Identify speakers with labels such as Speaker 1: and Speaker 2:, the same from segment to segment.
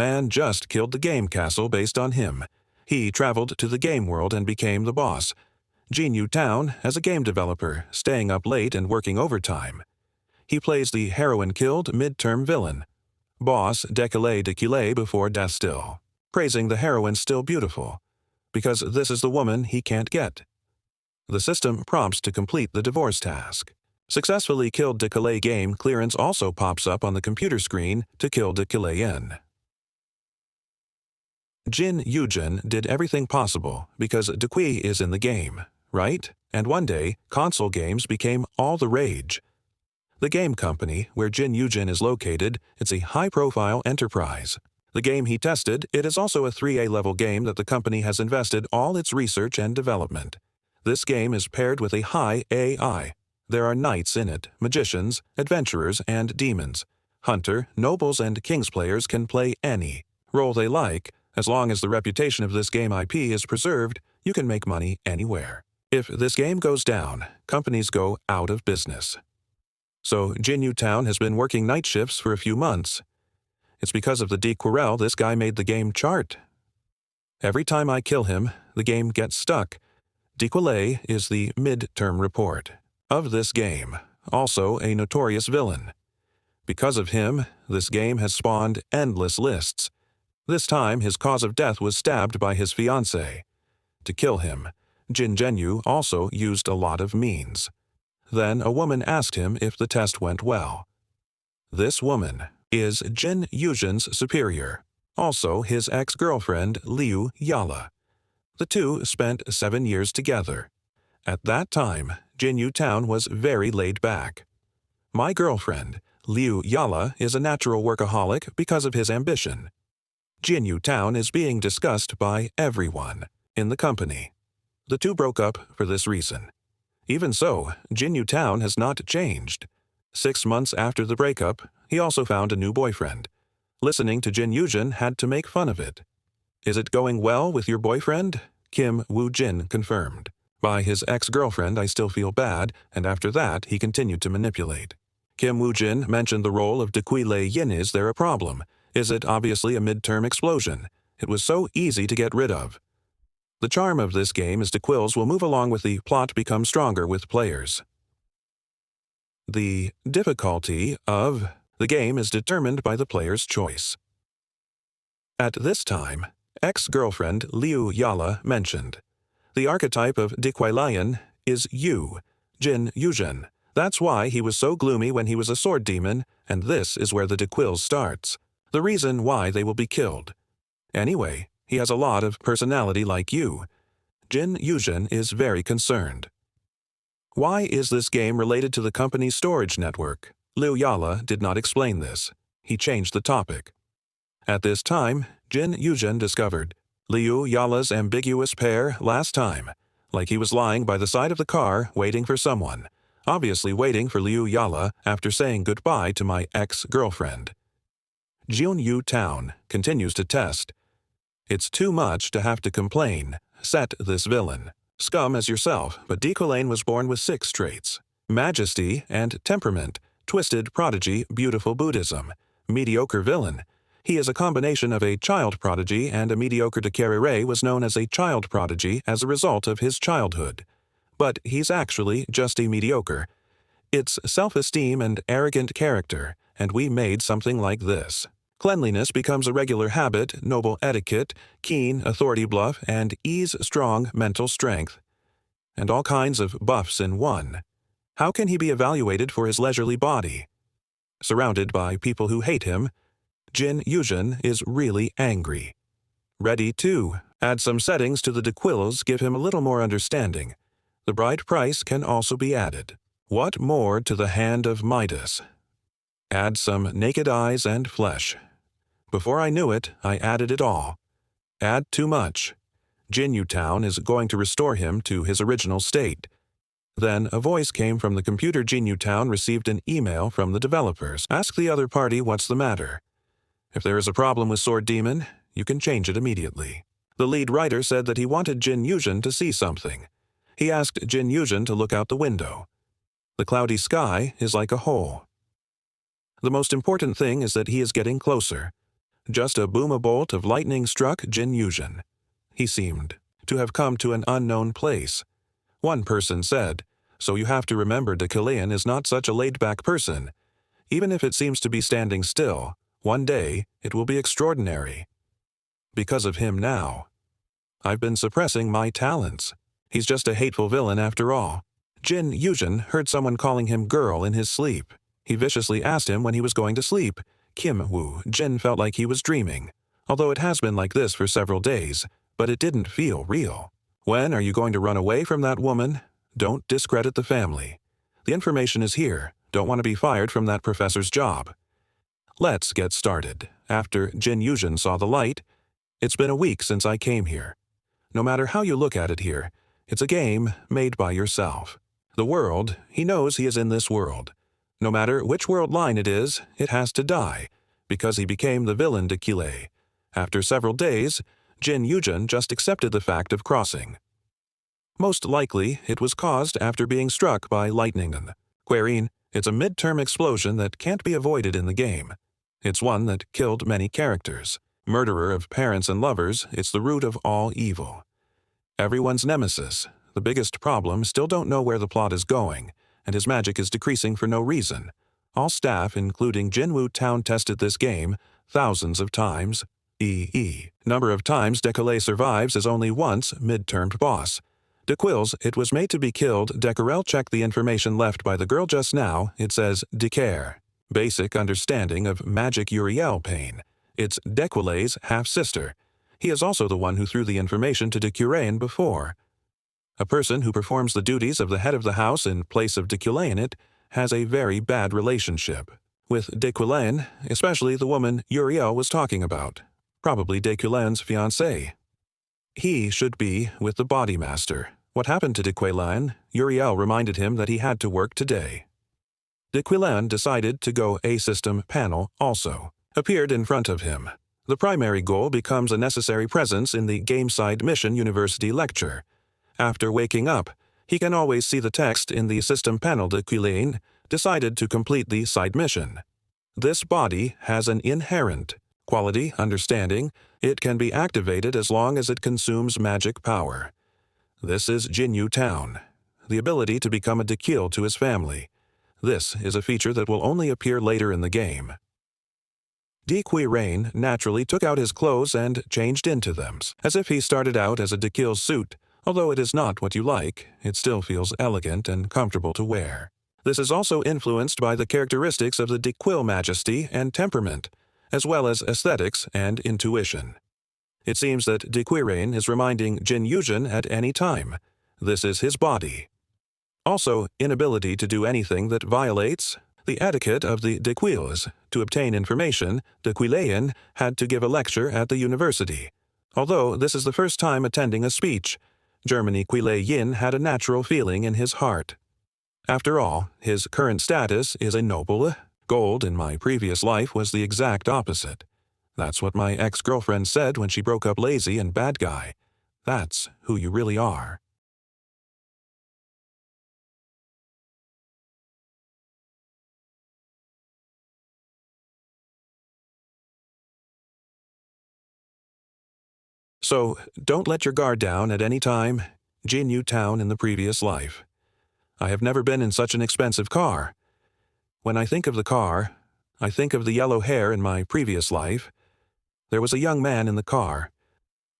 Speaker 1: Man just killed the game castle based on him. He traveled to the game world and became the boss. Jinyu Town as a game developer, staying up late and working overtime. He plays the heroine-killed midterm villain. Boss décollé de Culé before death still, praising the heroine still beautiful, because this is the woman he can't get. The system prompts to complete the divorce task. Successfully killed de Culé game clearance also pops up on the computer screen to kill de Culé in. Jin Yujin did everything possible because Dequi is in the game, right? And one day, console games became all the rage. The game company, where Jin Yujin is located, it's a high-profile enterprise. The game he tested, it is also a 3A-level game that the company has invested all its research and development. This game is paired with a high AI. There are knights in it, magicians, adventurers, and demons. Hunter, nobles, and kings players can play any role they like. As long as the reputation of this game IP is preserved, you can make money anywhere. If this game goes down, companies go out of business. So Jinyu Town has been working night shifts for a few months. It's because of the DQuarel this guy made the game chart. Every time I kill him, the game gets stuck. DQuarel is the mid-term report of this game, also a notorious villain. Because of him, this game has spawned endless lists. This time, his cause of death was stabbed by his fiancée. To kill him, Jin Jinyu also used a lot of means. Then a woman asked him if the test went well. This woman is Jin Yujin's superior, also his ex-girlfriend Liu Yala. The two spent 7 years together. At that time, Jinyu Town was very laid back. My girlfriend, Liu Yala, is a natural workaholic because of his ambition. Jinyu Town is being discussed by everyone in the company. The two broke up for this reason. Even so, Jinyu Town has not changed. 6 months after the breakup, he also found a new boyfriend. Listening to Jin Yujin had to make fun of it. Is it going well with your boyfriend? Kim Woo-jin confirmed. By his ex-girlfriend, I still feel bad, and after that, he continued to manipulate. Kim Woo-jin mentioned the role of Dequi Lei Yin. Is there a problem? Is it obviously a midterm explosion? It was so easy to get rid of. The charm of this game is DeQuills will move along with the plot become stronger with players. The difficulty of the game is determined by the player's choice. At this time, ex-girlfriend Liu Yala mentioned, the archetype of Dequilian is you, Jin Yujin. That's why he was so gloomy when he was a sword demon, and this is where the DeQuills starts. The reason why they will be killed. Anyway, he has a lot of personality like you. Jin Yujin is very concerned. Why is this game related to the company's storage network? Liu Yala did not explain this. He changed the topic. At this time, Jin Yujin discovered Liu Yala's ambiguous pair last time, like he was lying by the side of the car waiting for someone, obviously waiting for Liu Yala after saying goodbye to my ex-girlfriend. Jinyu Town continues to test. It's too much to have to complain. Set this villain. Scum as yourself, but Dequilane was born with 6 traits. Majesty and temperament. Twisted prodigy, beautiful Buddhism. Mediocre villain. He is a combination of a child prodigy and a mediocre de Carrere was known as a child prodigy as a result of his childhood. But he's actually just a mediocre. It's self-esteem and arrogant character, and we made something like this. Cleanliness becomes a regular habit, noble etiquette, keen authority bluff, and ease strong mental strength. And all kinds of buffs in one. How can he be evaluated for his leisurely body? Surrounded by people who hate him, Jin Yujin is really angry. Ready to add some settings to the DeQuills, give him a little more understanding. The bride price can also be added. What more to the hand of Midas? Add some naked eyes and flesh. Before I knew it, I added it all. Add too much. Jinyu Town is going to restore him to his original state. Then a voice came from the computer. Jinyu Town received an email from the developers. Ask the other party what's the matter. If there is a problem with Sword Demon, you can change it immediately. The lead writer said that he wanted Jin Yujin to see something. He asked Jin Yujin to look out the window. The cloudy sky is like a hole. The most important thing is that he is getting closer. just a boom-a-bolt of lightning struck Jin Yuzhen. He seemed to have come to an unknown place. One person said, "So you have to remember Decalean is not such a laid-back person. Even if it seems to be standing still, one day it will be extraordinary. Because of him now. I've been suppressing my talents. He's just a hateful villain after all." Jin Yuzhen heard someone calling him girl in his sleep. He viciously asked him when he was going to sleep. Kim Woo Jin felt like he was dreaming, although it has been like this for several days, but it didn't feel real. "When are you going to run away from that woman? Don't discredit the family. The information is here. Don't want to be fired from that professor's job." Let's get started. After Jin Yuzhen saw the light, "It's been a week since I came here. No matter how you look at it here, it's a game made by yourself. The world, he knows he is in this world. No matter which world line it is, it has to die, because he became the villain Decale. After several days, Jin Yuzhen just accepted the fact of crossing. Most likely, it was caused after being struck by lightning. Querine, it's a midterm explosion that can't be avoided in the game. It's one that killed many characters. Murderer of parents and lovers, it's the root of all evil. Everyone's nemesis. The biggest problem, still don't know where the plot is going, and his magic is decreasing for no reason. All staff, including Jinwu Town, tested this game thousands of times. Number of times Decale survives is only once midtermed boss. Dequills, it was made to be killed. Decarel checked the information left by the girl just now. It says Decare. Basic understanding of magic Uriel pain. It's Dequile's half-sister. He is also the one who threw the information to Decurain before. A person who performs the duties of the head of the house in place of Deculain it has a very bad relationship with Deculain, especially the woman Uriel was talking about, probably Deculain's fiancée. He should be with the body master. What happened to Deculain? Uriel reminded him that he had to work today. Deculain decided to go A-system panel also. Appeared in front of him. The primary goal becomes a necessary presence in the game-side mission university lecture. After waking up, he can always see the text in the system panel. Deculain decided to complete the side mission. This body has an inherent quality, understanding. It can be activated as long as it consumes magic power. This is Jinyu Town. The ability to become a Decule to his family. This is a feature that will only appear later in the game. Decurain naturally took out his clothes and changed into them, as if he started out as a Decule suit. Although it is not what you like, it still feels elegant and comfortable to wear. This is also influenced by the characteristics of the Decule majesty and temperament, as well as aesthetics and intuition. It seems that Decurain is reminding Jin Yuzhen at any time. This is his body. Also, inability to do anything that violates the etiquette of the Dequils. To obtain information, Dequilean had to give a lecture at the university. Although this is the first time attending a speech, Germany Quile Yin had a natural feeling in his heart. After all, his current status is a noble. Gold in my previous life was the exact opposite. That's what my ex-girlfriend said when she broke up lazy and bad guy. That's who you really are. So, don't let your guard down at any time. Jinyu Town in the previous life. I have never been in such an expensive car. When I think of the car, I think of the yellow hair in my previous life. There was a young man in the car.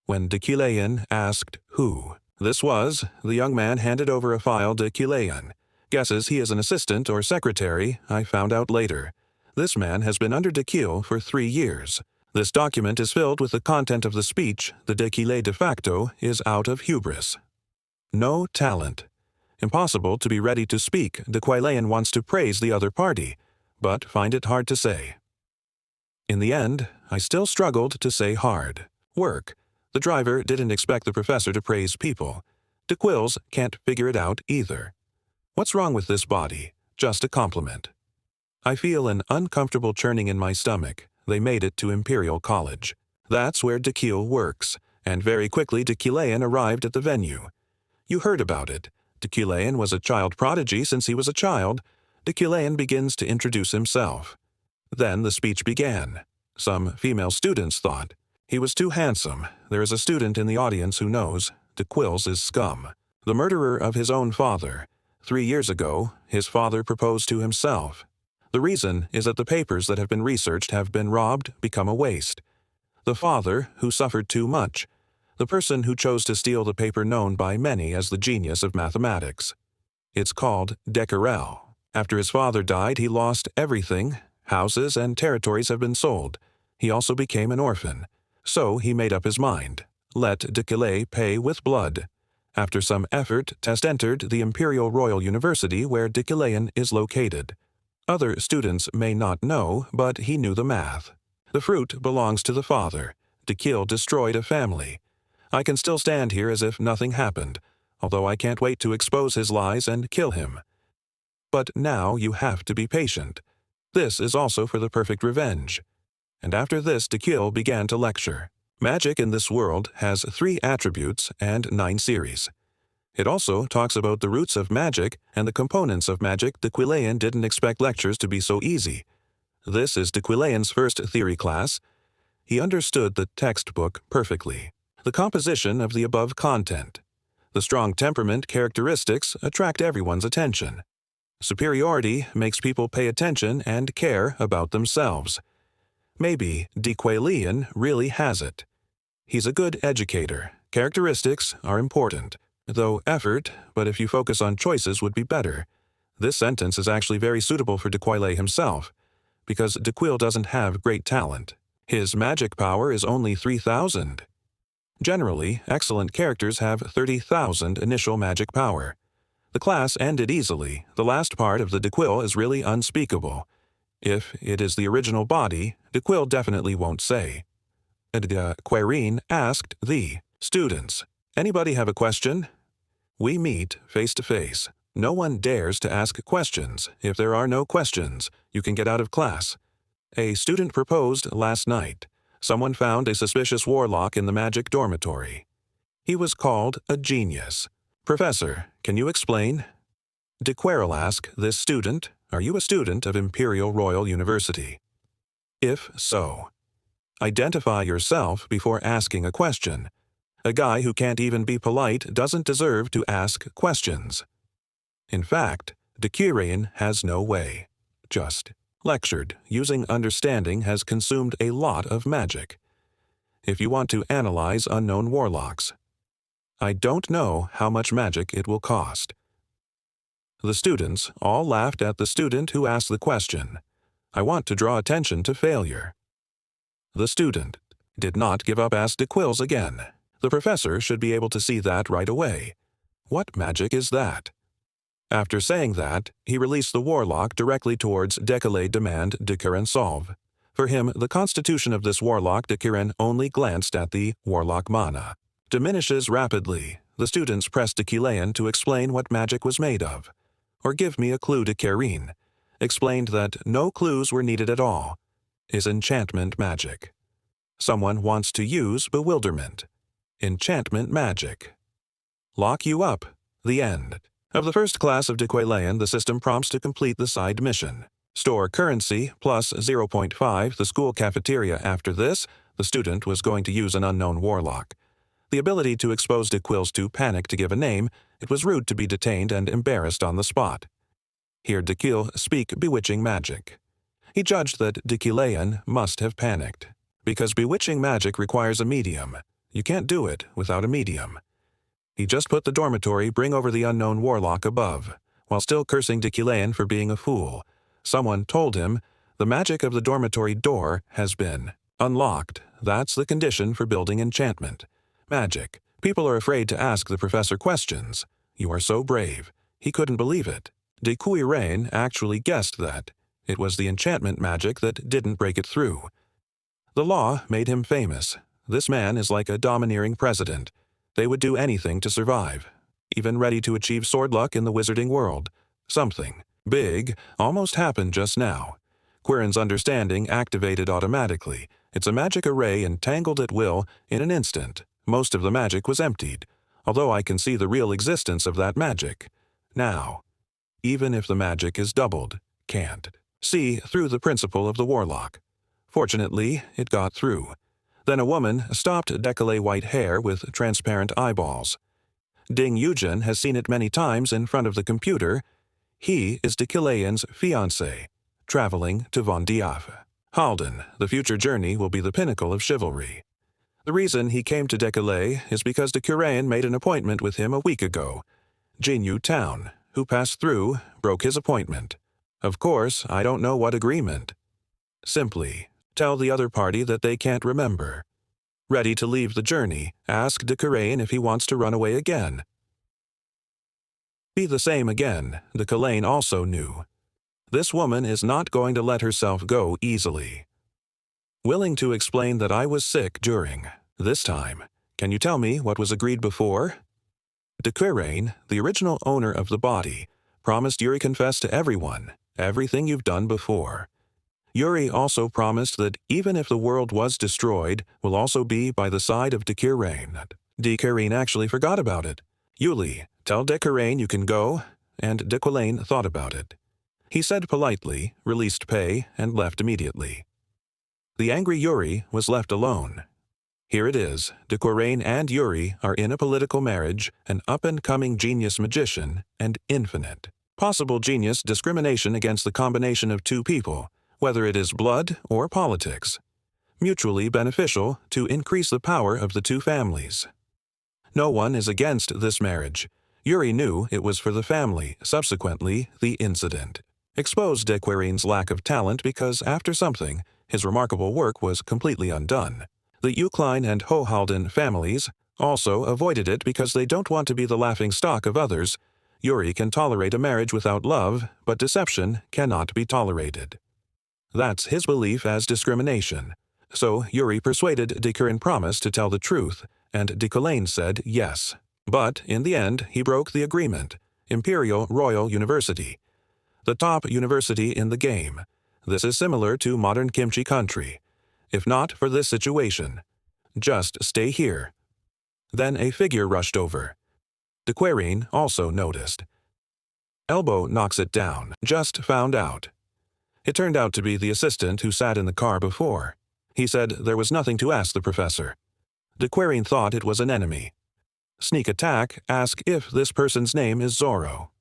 Speaker 1: When Deculain asked who this was, the young man handed over a file to Deculain. Guesses he is an assistant or secretary, I found out later. This man has been under Decule for 3 years. This document is filled with the content of the speech. The Decule de facto is out of hubris. No talent. Impossible to be ready to speak. Deculain wants to praise the other party, but find it hard to say. In the end, I still struggled to say hard. Work. The driver didn't expect the professor to praise people. Dequills can't figure it out either. What's wrong with this body? Just a compliment. I feel an uncomfortable churning in my stomach. They made it to Imperial College. That's where Decule works, and very quickly Deculain arrived at the venue. You heard about it. Deculain was a child prodigy since he was a child. Deculain begins to introduce himself. Then the speech began. Some female students thought, "He was too handsome. There is a student in the audience who knows DeQuills is scum. The murderer of his own father. 3 years ago, his father proposed to himself. The reason is that the papers that have been researched have been robbed, become a waste. The father, who suffered too much. The person who chose to steal the paper known by many as the genius of mathematics. It's called Dequerel. After his father died, he lost everything. Houses and territories have been sold. He also became an orphan. So he made up his mind. Let Dequelais pay with blood. After some effort, Test entered the Imperial Royal University where Dequelain is located. Other students may not know, but he knew the math. The fruit belongs to the father. Dequil destroyed a family. I can still stand here as if nothing happened, although I can't wait to expose his lies and kill him. But now you have to be patient. This is also for the perfect revenge." And after this, Dequil began to lecture. Magic in this world has 3 attributes and 9 series. It also talks about the roots of magic and the components of magic. Dequilain didn't expect lectures to be so easy. This is Dequilain's first theory class. He understood the textbook perfectly. The composition of the above content. The strong temperament characteristics attract everyone's attention. Superiority makes people pay attention and care about themselves. Maybe Dequilain really has it. He's a good educator. Characteristics are important. Though effort, but if you focus on choices would be better. This sentence is actually very suitable for Dequilain himself, because Dequil doesn't have great talent. His magic power is only 3,000. Generally, excellent characters have 30,000 initial magic power. The class ended easily. The last part of the Dequil is really unspeakable. If it is the original body, Dequil definitely won't say. Querine asked the students, "Anybody have a question?" We meet face to face. No one dares to ask questions. If there are no questions, you can get out of class. A student proposed last night. Someone found a suspicious warlock in the magic dormitory. He was called a genius. "Professor, can you explain?" Dequerel asked this student, "Are you a student of Imperial Royal University?" If so, identify yourself before asking a question. A guy who can't even be polite doesn't deserve to ask questions. In fact, Dequirain has no way. Just lectured, using understanding has consumed a lot of magic. If you want to analyze unknown warlocks, I don't know how much magic it will cost. The students all laughed at the student who asked the question. I want to draw attention to failure. The student did not give up, asked Dequils again. The professor should be able to see that right away. What magic is that? After saying that, he released the warlock directly towards Dequelais demand Dequirin solve. For him, the constitution of this warlock Dequirin only glanced at the warlock mana. Diminishes rapidly. The students pressed Dequilain to explain what magic was made of. Or give me a clue. Dequirin explained that no clues were needed at all. Is enchantment magic. Someone wants to use bewilderment. Enchantment magic. Lock you up. The end. Of the first class of Dequilain, the system prompts to complete the side mission. Store currency plus 0.5 the school cafeteria. After this, the student was going to use an unknown warlock. The ability to expose Dequils to panic to give a name, it was rude to be detained and embarrassed on the spot. Hear Dequil speak bewitching magic. He judged that Dequilain must have panicked. Because bewitching magic requires a medium. You can't do it without a medium. He just put the dormitory, bring over the unknown warlock above, while still cursing Dequilain for being a fool. Someone told him, the magic of the dormitory door has been unlocked. That's the condition for building enchantment. Magic. People are afraid to ask the professor questions. You are so brave. He couldn't believe it. Dequirain actually guessed that. It was the enchantment magic that didn't break it through. The law made him famous. This man is like a domineering president. They would do anything to survive. Even ready to achieve sword luck in the wizarding world. Something big almost happened just now. Quirin's understanding activated automatically. It's a magic array entangled at will in an instant. Most of the magic was emptied, although I can see the real existence of that magic. Now, even if the magic is doubled, can't see through the principle of the warlock. Fortunately, it got through. Then a woman stopped décollé white hair with transparent eyeballs. Ding Yujin has seen it many times in front of the computer. He is décollé's fiancé, traveling to Von Diaf. Halden, the future journey will be the pinnacle of chivalry. The reason he came to décollé is because de Curain made an appointment with him a week ago. Jinyu Town, who passed through, broke his appointment. Of course, I don't know what agreement. Simply, tell the other party that they can't remember. Ready to leave the journey, ask de Curain if he wants to run away again. Be the same again, de Curain also knew. This woman is not going to let herself go easily. Willing to explain that I was sick during this time. Can you tell me what was agreed before? De Curain, the original owner of the body, promised Yuri confess to everyone, everything you've done before. Yuri also promised that even if the world was destroyed, will also be by the side of de Curain. De Curain actually forgot about it. Yuli, tell de Curain you can go, and de Curain thought about it. He said politely, released pay, and left immediately. The angry Yuri was left alone. Here it is, de Curain and Yuri are in a political marriage, an up-and-coming genius magician, and infinite. Possible genius discrimination against the combination of two people, whether it is blood or politics. Mutually beneficial to increase the power of the two families. No one is against this marriage. Yuri knew it was for the family, subsequently, the incident. Exposed de Curain's lack of talent because, after something, his remarkable work was completely undone. The Uklein and Hohalden families also avoided it because they don't want to be the laughing stock of others. Yuri can tolerate a marriage without love, but deception cannot be tolerated. That's his belief as discrimination. So Yuri persuaded de Curain promise to tell the truth, and de Curain said yes. But, in the end, he broke the agreement. Imperial Royal University. The top university in the game. This is similar to modern kimchi country. If not for this situation, just stay here. Then a figure rushed over. De Curain also noticed. Elbow knocks it down, just found out. It turned out to be the assistant who sat in the car before. He said there was nothing to ask the professor. De Curain thought it was an enemy. Sneak attack asked if this person's name is Zoro.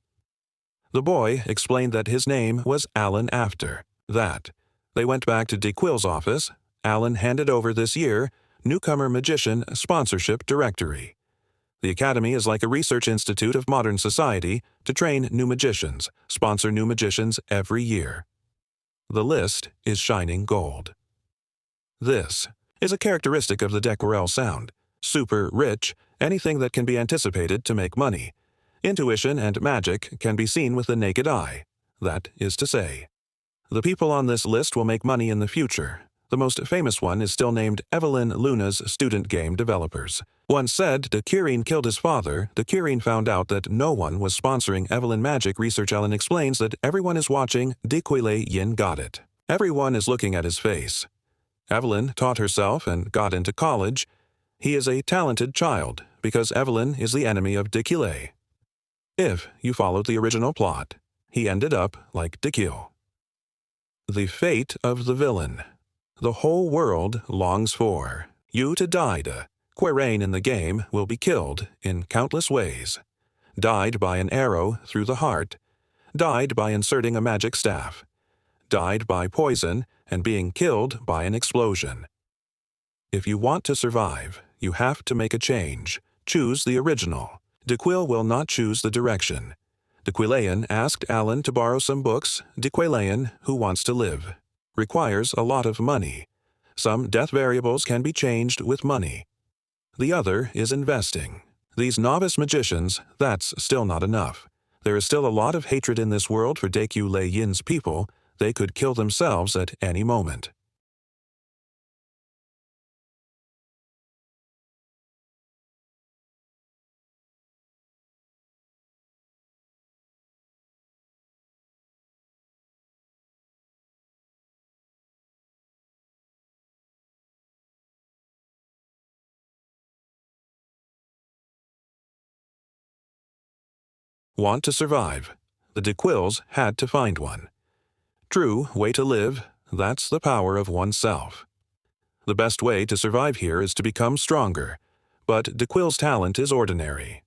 Speaker 1: The boy explained that his name was Alan after that. They went back to de Quill's office. Alan handed over this year Newcomer Magician Sponsorship Directory. The Academy is like a research institute of modern society to train new magicians, sponsor new magicians every year. The list is shining gold. This is a characteristic of the de Querelle sound. Super rich, anything that can be anticipated to make money. Intuition and magic can be seen with the naked eye. That is to say, the people on this list will make money in the future. The most famous one is still named Evelyn Luna's student game developers. Once said de Curain killed his father, de Curain found out that no one was sponsoring Evelyn Magic Research. Alan explains that everyone is watching de Quille Yin got it. Everyone is looking at his face. Evelyn taught herself and got into college. He is a talented child, because Evelyn is the enemy of de Quille. If you followed the original plot, he ended up like de Quille. The fate of the villain. The whole world longs for you to die. De Curain in the game will be killed in countless ways. Died by an arrow through the heart. Died by inserting a magic staff. Died by poison and being killed by an explosion. If you want to survive, you have to make a change. Choose the original. De Quille will not choose the direction. De Quillean asked Alan to borrow some books. De Quillean, who wants to live, requires a lot of money. Some death variables can be changed with money. The other is investing. These novice magicians, that's still not enough. There is still a lot of hatred in this world for de Quille Yin's people. They could kill themselves at any moment. Want to survive. The de Quilles had to find one. True way to live, That's the power of oneself. The best way to survive here is to become stronger, but DeQuille's talent is ordinary.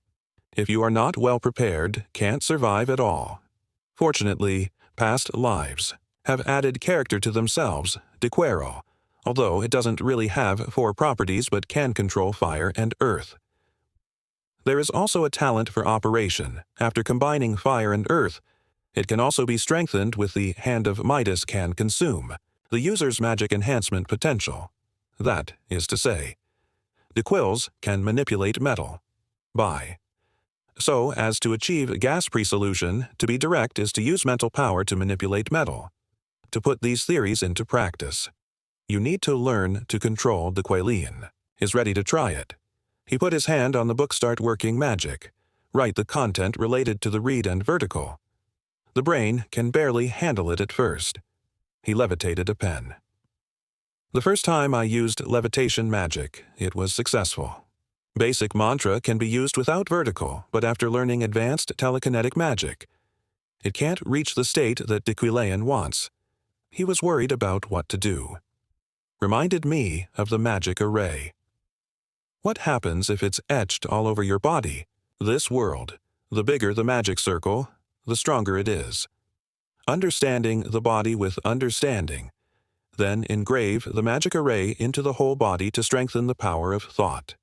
Speaker 1: If you are not well prepared, can't survive at all. Fortunately, past lives have added character to themselves, DeQuille, although it doesn't really have 4 properties but can control fire and earth. There is also a talent for operation. After combining fire and earth, it can also be strengthened with the Hand of Midas can consume, the user's magic enhancement potential. That is to say, DeQuille's can manipulate metal. By. So, as to achieve gas pre-solution, to be direct is to use mental power to manipulate metal. To put these theories into practice, you need to learn to control DeQuille. Is ready to try it. He put his hand on the book Start Working Magic. Write the content related to the read and vertical. The brain can barely handle it at first. He levitated a pen. The first time I used levitation magic, it was successful. Basic mantra can be used without vertical, but after learning advanced telekinetic magic, it can't reach the state that DeQuille wants. He was worried about what to do. Reminded me of the magic array. What happens if it's etched all over your body? This world. The bigger the magic circle, the stronger it is. Understanding the body with understanding. Then engrave the magic array into the whole body to strengthen the power of thought.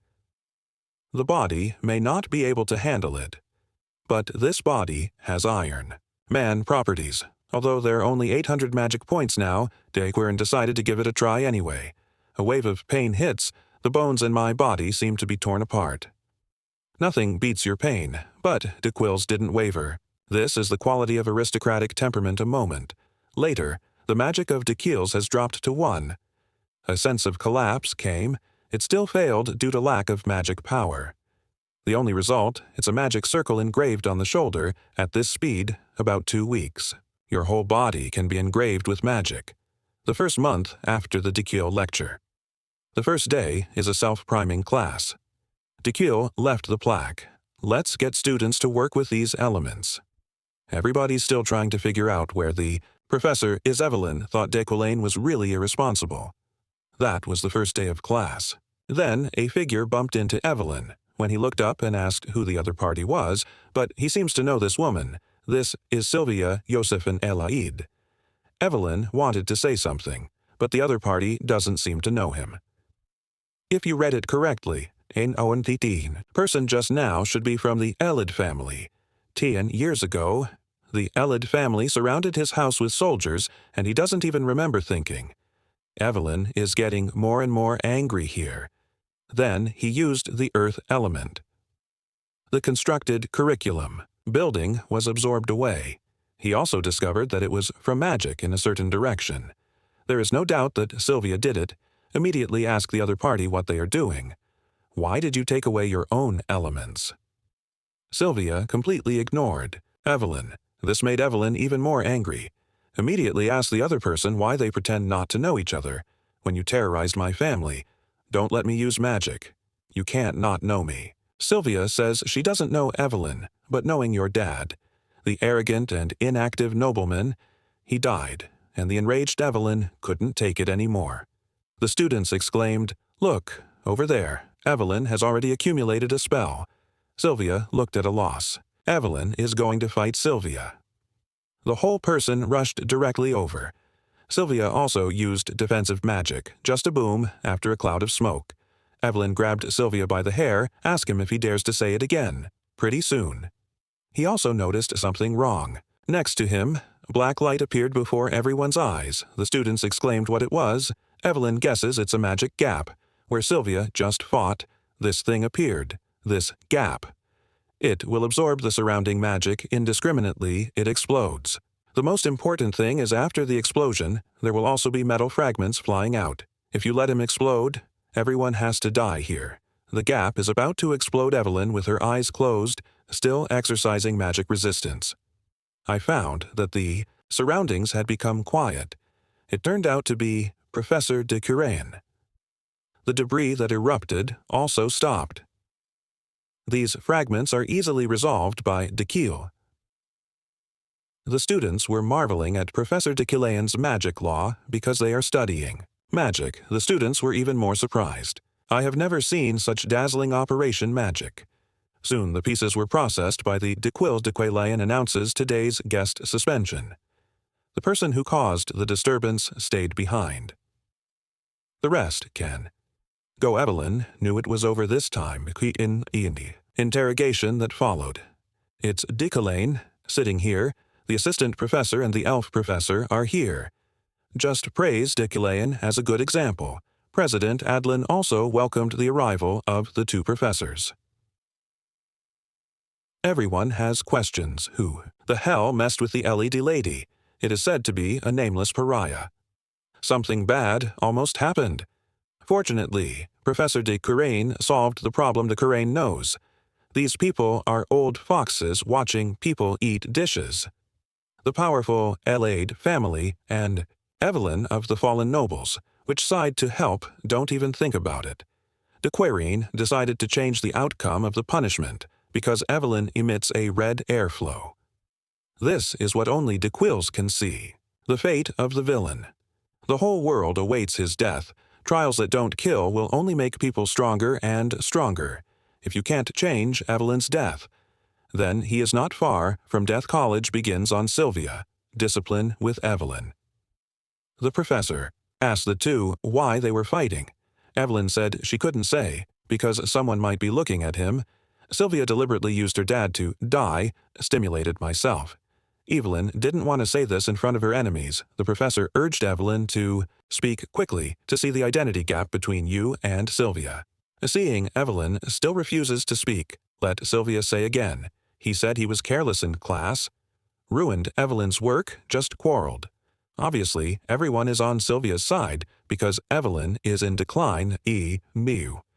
Speaker 1: The body may not be able to handle it, but this body has iron. Man properties. Although there are only 800 magic points now, DeQuille decided to give it a try anyway. A wave of pain hits, the bones in my body seem to be torn apart. Nothing beats your pain, but DeQuille's didn't waver. This is the quality of aristocratic temperament a moment. Later, the magic of DeQuille's has dropped to 1. A sense of collapse came. It still failed due to lack of magic power. The only result, it's a magic circle engraved on the shoulder, at this speed, about 2 weeks. Your whole body can be engraved with magic. The first month after the DeQuille lecture. The first day is a self-priming class. DeQuille left the plaque. Let's get students to work with these elements. Everybody's still trying to figure out where the Professor Evelyn thought DeQuille was really irresponsible. That was the first day of class. Then a figure bumped into Evelyn when he looked up and asked who the other party was, but he seems to know this woman. This is Sylvia Josephine Elaide. Evelyn wanted to say something, but the other party doesn't seem to know him. If you read it correctly, an ONTT person just now should be from the Elaide family. 10 years ago, the Elaide family surrounded his house with soldiers, and he doesn't even remember thinking. Evelyn is getting more and more angry here. Then he used the earth element. The constructed curriculum, building, was absorbed away. He also discovered that it was from magic in a certain direction. There is no doubt that Sylvia did it. Immediately ask the other party what they are doing. Why did you take away your own elements? Sylvia completely ignored Evelyn. This made Evelyn even more angry. Immediately asked the other person why they pretend not to know each other. When you terrorized my family, don't let me use magic. You can't not know me. Sylvia says she doesn't know Evelyn, but knowing your dad, the arrogant and inactive nobleman, he died, and the enraged Evelyn couldn't take it anymore. The students exclaimed, "Look, over there, Evelyn has already accumulated a spell." Sylvia looked at a loss. Evelyn is going to fight Sylvia. The whole person rushed directly over. Sylvia also used defensive magic, just a boom, after a cloud of smoke. Evelyn grabbed Sylvia by the hair, asked him if he dares to say it again. Pretty soon. He also noticed something wrong. Next to him, black light appeared before everyone's eyes. The students exclaimed what it was. Evelyn guesses it's a magic gap. Where Sylvia just fought, this thing appeared. This gap. It will absorb the surrounding magic indiscriminately. It explodes. The most important thing is after the explosion, there will also be metal fragments flying out. If you let him explode, everyone has to die here. The gap is about to explode Evelyn with her eyes closed, still exercising magic resistance. I found that the surroundings had become quiet. It turned out to be Professor DeQuille. The debris that erupted also stopped. These fragments are easily resolved by DeQuille. The students were marveling at Professor de Quillain's magic law because they are studying magic. The students were even more surprised. I have never seen such dazzling operation magic. Soon the pieces were processed by the de Quillain announces today's guest suspension. The person who caused the disturbance stayed behind. The rest can. Go Evelyn knew it was over this time in the interrogation that followed. It's de Quillain, sitting here. The assistant professor and the elf professor are here. Just praise de Quillain as a good example. President Adlin also welcomed the arrival of the two professors. Everyone has questions. Who the hell messed with the LED lady? It is said to be a nameless pariah. Something bad almost happened. Fortunately, Professor de Quillain solved the problem de Quillain knows. These people are old foxes watching people eat dishes. The powerful Elaide family and Evelyn of the fallen nobles, which side to help, don't even think about it. De Quillain decided to change the outcome of the punishment because Evelyn emits a red airflow. This is what only de Quills can see, the fate of the villain. The whole world awaits his death. Trials that don't kill will only make people stronger and stronger. If you can't change Evelyn's death, then he is not far from Death College begins on Sylvia, discipline with Evelyn. The professor asked the two why they were fighting. Evelyn said she couldn't say, because someone might be looking at him. Sylvia deliberately used her dad to die, stimulated myself. Evelyn didn't want to say this in front of her enemies. The professor urged Evelyn to speak quickly to see the identity gap between you and Sylvia. Seeing Evelyn still refuses to speak, let Sylvia say again. He said he was careless in class. Ruined Evelyn's work, just quarreled. Obviously, everyone is on Sylvia's side because Evelyn is in decline,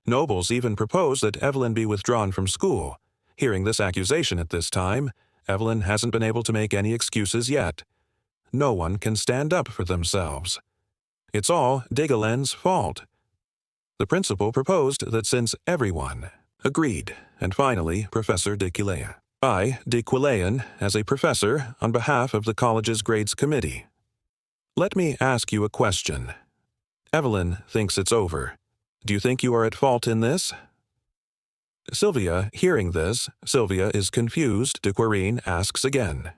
Speaker 1: Nobles even proposed that Evelyn be withdrawn from school. Hearing this accusation at this time, Evelyn hasn't been able to make any excuses yet. No one can stand up for themselves. It's all de Quillain's fault. The principal proposed that since everyone agreed, and finally Professor de Quillain. I, de Quillain, as a professor, on behalf of the college's grades committee. Let me ask you a question. Evelyn thinks it's over. Do you think you are at fault in this? Sylvia, hearing this, Sylvia is confused. De Quillain asks again.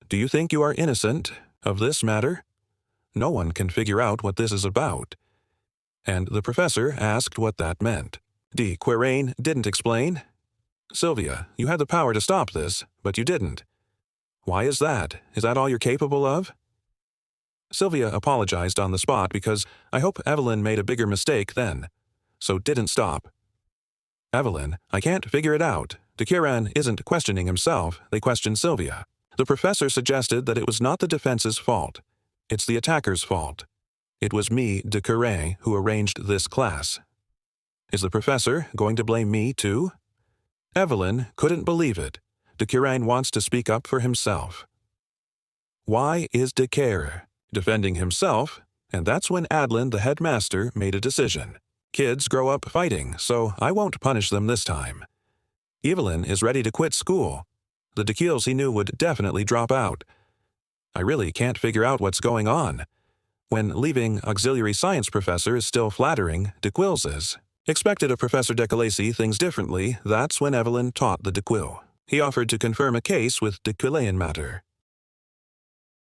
Speaker 1: Do you think you are innocent of this matter? No one can figure out what this is about. And the professor asked what that meant. De Quillain didn't explain. Sylvia, you had the power to stop this, but you didn't. Why is that? Is that all you're capable of? Sylvia apologized on the spot because I hope Evelyn made a bigger mistake then, so didn't stop. Evelyn, I can't figure it out. De Quillain isn't questioning himself, they question Sylvia. The professor suggested that it was not the defense's fault. It's the attacker's fault. It was me, de Quillain, who arranged this class. Is the professor going to blame me too? Evelyn couldn't believe it. De Quillain wants to speak up for himself. Why is de Quillain defending himself? And that's when Adlin, the headmaster, made a decision. Kids grow up fighting, so I won't punish them this time. Evelyn is ready to quit school. The de Quills he knew would definitely drop out. I really can't figure out what's going on. When leaving auxiliary science professor is still flattering, de Quills is. Expected of Professor de Quillain things differently, that's when Evelyn taught the de Quill. He offered to confirm a case with de Quillain matter.